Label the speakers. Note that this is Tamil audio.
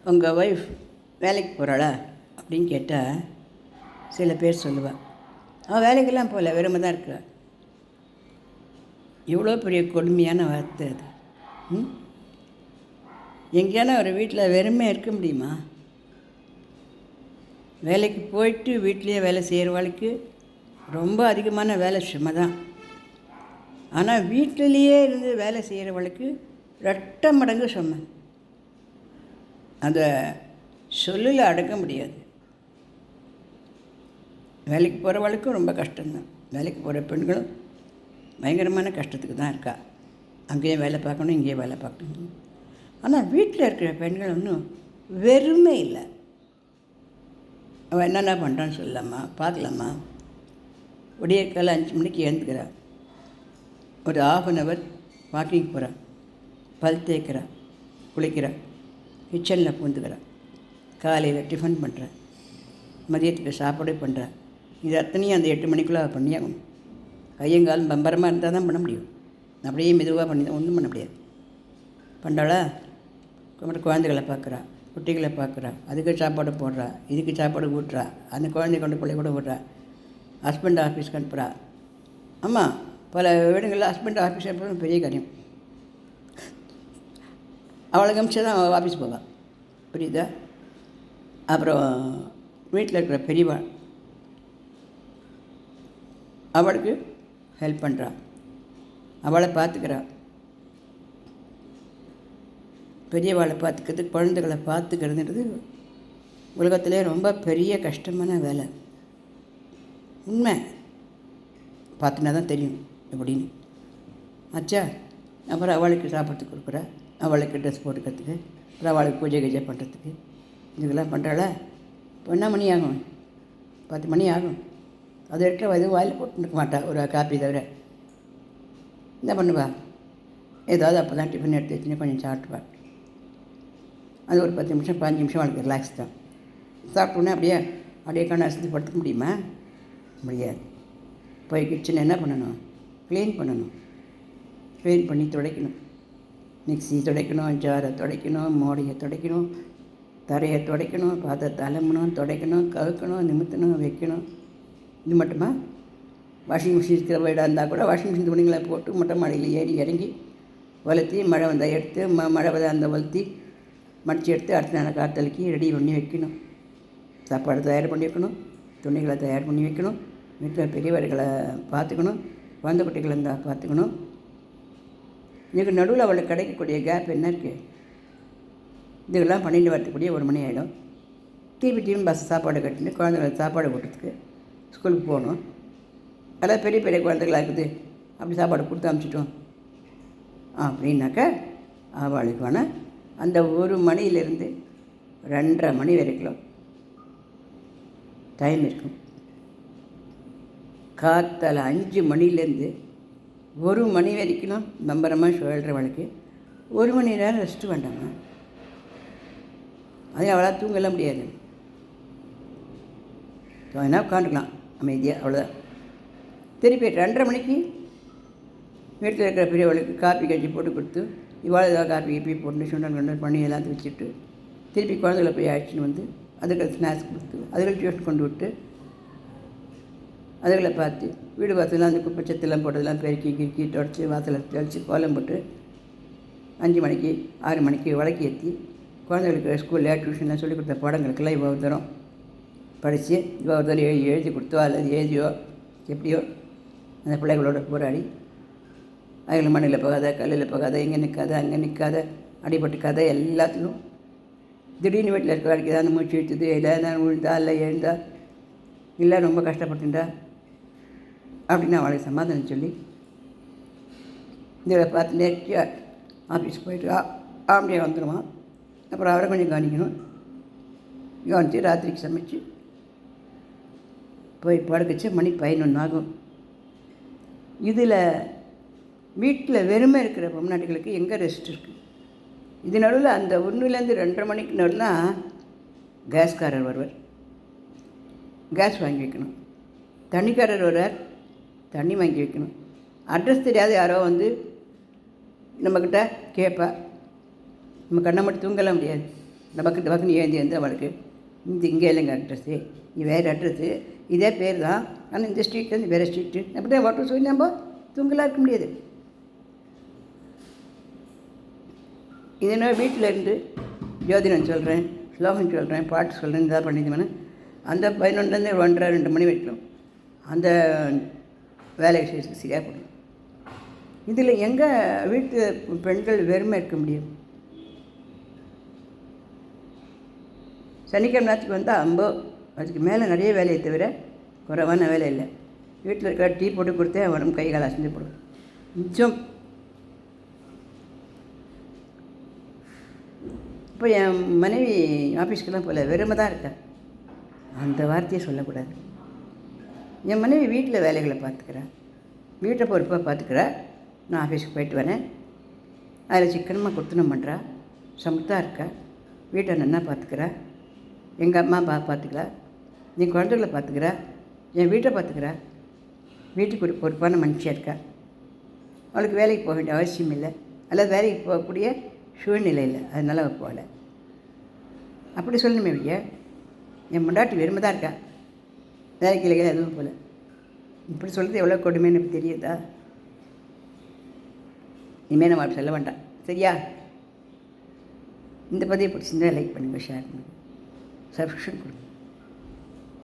Speaker 1: உங்கள் ஒய்ஃப் வேலைக்கு போகிறாளா அப்படின்னு கேட்டால் சில பேர் சொல்லுவாள், அவள் வேலைக்கெல்லாம் போகல, வெறுமை தான் இருக்கிறா. எவ்வளோ பெரிய கொடுமையான வார்த்தை அது. எங்கேயான ஒரு வீட்டில் வெறுமையாக இருக்க முடியுமா? வேலைக்கு போயிட்டு வீட்லேயே வேலை செய்கிறவளுக்கு ரொம்ப அதிகமான வேலை சுமை தான். ஆனால் வீட்டிலேயே இருந்து வேலை செய்கிறவளுக்கு 2 மடங்கு சுமை. அதை சொல்லில் அடக்க முடியாது. வேலைக்கு போகிறவளுக்கும் ரொம்ப கஷ்டம்தான். வேலைக்கு போகிற பெண்களும் பயங்கரமான கஷ்டத்துக்கு தான் இருக்கா. அங்கேயும் வேலை பார்க்கணும், இங்கேயும் வேலை பார்க்கணும். ஆனால் வீட்டில் இருக்கிற பெண்கள் ஒன்றும் வெறுமை இல்லை. அவள் என்னென்ன பண்ணுறான்னு சொல்லலாமா, பார்க்கலாமா? விடியற்காலை 5 மணிக்கு எழுந்துக்கிறா, ஒரு 1/2 hour வாக்கிங் போகிறா, பல் தேய்க்கிறா, குளிக்கிறா, கிச்சனில் பூந்துக்கிறா, காலையில் டிஃபன் பண்ணுறா, மதியத்துக்கு சாப்பாடு பண்ணுறா. இது அத்தனையும் அந்த 8 மணிக்குள்ளே பண்ணியாகணும். கையங்காலும் பம்பரமாக இருந்தால் தான் பண்ண முடியும். அப்படியே மெதுவாக பண்ணி தான் ஒன்றும் பண்ண முடியாது. பண்ணுறாளா? குழந்தைகளை பார்க்குறா, குட்டிகளை பார்க்குறா, அதுக்கு சாப்பாடு போடுறா, இதுக்கு சாப்பாடு ஊட்டுறா, அந்த குழந்தை கொண்டு பிள்ளை கூட விட்றா, ஹஸ்பண்ட் ஆஃபீஸ்க்கு அனுப்புகிறா. ஆமாம், பல வீடுகளில் ஹஸ்பண்ட் ஆஃபீஸ் அனுப்புறது பெரிய காரியம். அவளை கமிச்சு தான் அவள் ஆஃபீஸ் போவாள், புரியுதா? அப்புறம் வீட்டில் இருக்கிற பெரியவா அவளுக்கு ஹெல்ப் பண்ணுறா, அவளை பார்த்துக்கிறா. பெரியவாளை பார்த்துக்கிறது, குழந்தைகளை பார்த்துக்கிறதுன்றது உலகத்திலே ரொம்ப பெரிய கஷ்டமான வேலை. உண்மை, பார்த்தினா தான் தெரியும் எப்படின்னு. ஆச்சா? அப்புறம் அவளுக்கு சாப்பிட்றதுக்கு கொடுக்குறா, அவளுக்கு ட்ரெஸ் போட்டுக்கிறதுக்கு, அப்புறம் அவளுக்கு பூஜை கீஜை பண்ணுறதுக்கு, இதுக்கெல்லாம் பண்ணுறாளா? இப்போ என்ன மணி ஆகும்? 10 மணி ஆகும். அது இருக்கிற எதுவும் வாயில் போட்டுருக்க மாட்டா, ஒரு காப்பி தவிர. என்ன பண்ணுவா? ஏதாவது அப்போ தான் டிஃபன் எடுத்து வச்சுன்னு கொஞ்சம் சாப்பிட்டுப்பா. அது ஒரு 10 நிமிஷம் 15 நிமிஷம் அவளுக்கு ரிலாக்ஸ் தான். சாப்பிட்டோன்னே அப்படியே கண்ணை அசந்து படுத்துக்க முடியுமா? முடியாது. போய் கிச்சனை என்ன பண்ணணும்? க்ளீன் பண்ணணும். க்ளீன் பண்ணி துடைக்கணும். மிக்ஸி துடைக்கணும், ஜாரை துடைக்கணும், மோடையை துடைக்கணும், தரையை துடைக்கணும், பாத்திரத்தை அலம்பணும், துடைக்கணும், கவுக்கணும், நிமித்தணும், வைக்கணும். இது மட்டுமா? வாஷிங் மிஷின் இருக்கிற வீடாக இருந்தால் கூட வாஷிங் மிஷின் துணிகளை போட்டு மொட்டை மாடியில் ஏறி இறங்கி வளர்த்தி, மழை வந்தால் எடுத்து மழை வந்தால் அந்த வளர்த்தி மடித்து எடுத்து அடுத்த நாள் காத்தலுக்கி ரெடி பண்ணி வைக்கணும். சாப்பாடு தயார் பண்ணி வைக்கணும், துணிகளை தயார் பண்ணி வைக்கணும், வீட்டில் பெரியவர்களை பார்த்துக்கணும், குழந்தை குட்டிகளை இருந்தால் பார்த்துக்கணும். இதுக்கு நடுவில் அவளுக்கு கிடைக்கக்கூடிய கேப் என்ன இருக்குது? இதுக்கெல்லாம் பண்ணிட்டு வரத்துக்கூடிய 1 மணி ஆகிடும். திரும்பி பஸ் சாப்பாடு கட்டிட்டு குழந்தைங்களுக்கு சாப்பாடு போட்டுறதுக்கு ஸ்கூலுக்கு போகணும். அதாவது பெரிய பெரிய குழந்தைகளாக இருக்குது, அப்படி சாப்பாடு கொடுத்து அனுப்பிச்சிட்டோம் அப்படின்னாக்கா அவளுக்கான அந்த 1 மணியிலேருந்து 2:30 மணி வரைக்கும் டைம் இருக்கும். காத்தால் 5 மணிலேருந்து 1 மணி வரைக்கும் நம்பரமாக சொல்கிறவளுக்கு 1 மணி நேரம் ரெஸ்ட்டு வேண்டாமா? அது அவளால் தூங்கலாம் முடியாது. என்ன உட்காந்துக்கலாம் அமைதியாக, அவ்வளோதான். திருப்பி 2:30 மணிக்கு வீட்டில் இருக்கிற பெரியவளுக்கு காப்பி கஞ்சி போட்டு கொடுத்து, இவாள் ஏதாவது காப்பி கீப்பி போட்டு சுண்டல் பண்ணி எல்லாத்தையும் வச்சுட்டு திருப்பி குழந்தைகளை போய் அழைச்சின்னு வந்து அதுக்கு ஸ்நாக்ஸ் கொடுத்து அதுகளை டியூஷன் கொண்டு விட்டு அதுகளை பார்த்து வீடு வாசலாம் அந்த குப்பை சத்தெல்லாம் போட்டதெல்லாம் பெருக்கி கிறுக்கி தொடச்சி வாசலை தெளித்து கோலம் போட்டு 5 மணிக்கு 6 மணிக்கு விளக்கு ஏற்றி குழந்தைகளுக்கு ஸ்கூலில் டியூஷன்லாம் சொல்லிக் கொடுத்த பாடங்களுக்கெல்லாம் இவ்வளோ தரம் படித்து இவ்வளோ தரம் எழுதி கொடுத்தோ அல்லது எழுதியோ எப்படியோ அந்த பிள்ளைகளோட போராடி அதில் மண்ணில் போகாத, கல்லில் போகாத, இங்கே நிற்காத, அங்கே நிற்காத, அடிபட்டு கதை எல்லாத்துக்கும் திடீர்னு வீட்டில் இருக்க வரைக்கும் ஏதாவது மூச்சு இழுத்துது, ஏதாவது விழுந்தா இல்லை எழுந்தா இல்லை ரொம்ப கஷ்டப்பட்டுண்டா அப்படின்னு அவளுக்கு சமாதானம் சொல்லி இதில் பார்த்து நேர்த்தியாக ஆஃபீஸ் போய்ட்டு ஆம்படியாக வந்துடுவான். அப்புறம் அவரை கொஞ்சம் கவனிக்கணும். கவனித்து ராத்திரிக்கு சமைச்சு போய் படுக்கச்சு மணி 11 ஆகும். இதில் வீட்டில் வெறுமை இருக்கிற பொம்நாட்டிகளுக்கு எங்கே ரெஸ்ட் இருக்குது? இது நடுவில் அந்த 1லேருந்து 2:30 மணிக்கு நடுலாம் கேஸ்காரர் வருவார், கேஸ் வாங்கி வைக்கணும். தண்ணிக்காரர் வருவார், தண்ணி வாங்கி வைக்கணும். அட்ரஸ் தெரியாத யாரோ வந்து நம்மக்கிட்ட கேட்பா. நம்ம கண்ணை மட்டும் தூங்கலாம் முடியாது. டபக்குன்னு ஏந்தி வந்து அவளுக்கு இங்கே இல்லைங்க அட்ரஸ்ஸு, இது வேறு அட்ரஸ்ஸு, இதே பேர் தான், ஆனால் இந்த ஸ்ட்ரீட்லேருந்து வேறு ஸ்ட்ரீட்டு அப்படி தான் ஓட்ட சொல்லி நம்ம தூங்கலாக இருக்க முடியாது. இதனால் வீட்டில் இருந்து ஜோதிடம் சொல்கிறேன், ஸ்லோகம் சொல்கிறேன், பாட்டு சொல்கிறேன், இதாக பண்ணிக்கோன்னு அந்த 11லேருந்து 1:30 2 மணி வரைக்கும் அந்த வேலை விஷயத்துக்கு சரியாக போடும். இதில் எங்கே வீட்டு பெண்கள் வெறுமை இருக்க முடியும்? சனிக்கிழமை நேரத்துக்கு வந்தால் அதுக்கு மேலே நிறைய வேலையை தவிர குறைவான வேலை இல்லை. வீட்டில் இருக்கிற டீ போட்டு கொடுத்தே அவனும் கை கால் அசைஞ்சு போடும். மிச்சம் இப்போ என் மனைவி ஆஃபீஸ்க்கெல்லாம் போகல, வெறுமை தான் இருக்கா. அந்த வார்த்தையை சொல்லக்கூடாது. என் மனைவி வீட்டில் வேலைகளை பார்த்துக்கிறேன், வீட்டை பொறுப்பாக பார்த்துக்கிறா. நான் ஆஃபீஸுக்கு போயிட்டு வரேன், அதில் சிக்கனமாக கொடுத்துனம் பண்ணுறா, சமத்தாக இருக்கா, வீட்டை நல்லா பார்த்துக்கிறா, எங்கள் அம்மா அப்பா பார்த்துக்கிறா, என் குழந்தைகளை பார்த்துக்கிறா, என் வீட்டை பார்த்துக்கிறா. வீட்டுக்கு ஒரு பொறுப்பான மனுஷியாக இருக்கா. அவளுக்கு வேலைக்கு போக வேண்டிய அவசியம் இல்லை, அல்லது வேலைக்கு போகக்கூடிய சூழ்நிலை இல்லை, அதனால் அவள் போகலை. அப்படி சொல்லணுமே ஐயா, என் முண்டாட்டி வெறுமை தான் இருக்கா, வேலைக்கு இல்லையா எதுவும் போகல. இப்படி சொல்கிறது எவ்வளோ கொடுமைன்னு எனக்கு தெரியுதா? இனிமேல் நம்ம சொல்ல வேண்டாம், சரியா? இந்த பதிவை பிடிச்சிருந்தா லைக் பண்ணுங்கள், ஷேர் பண்ணுங்கள், சப்ஸ்கிரிப்ஷன் கொடுங்க.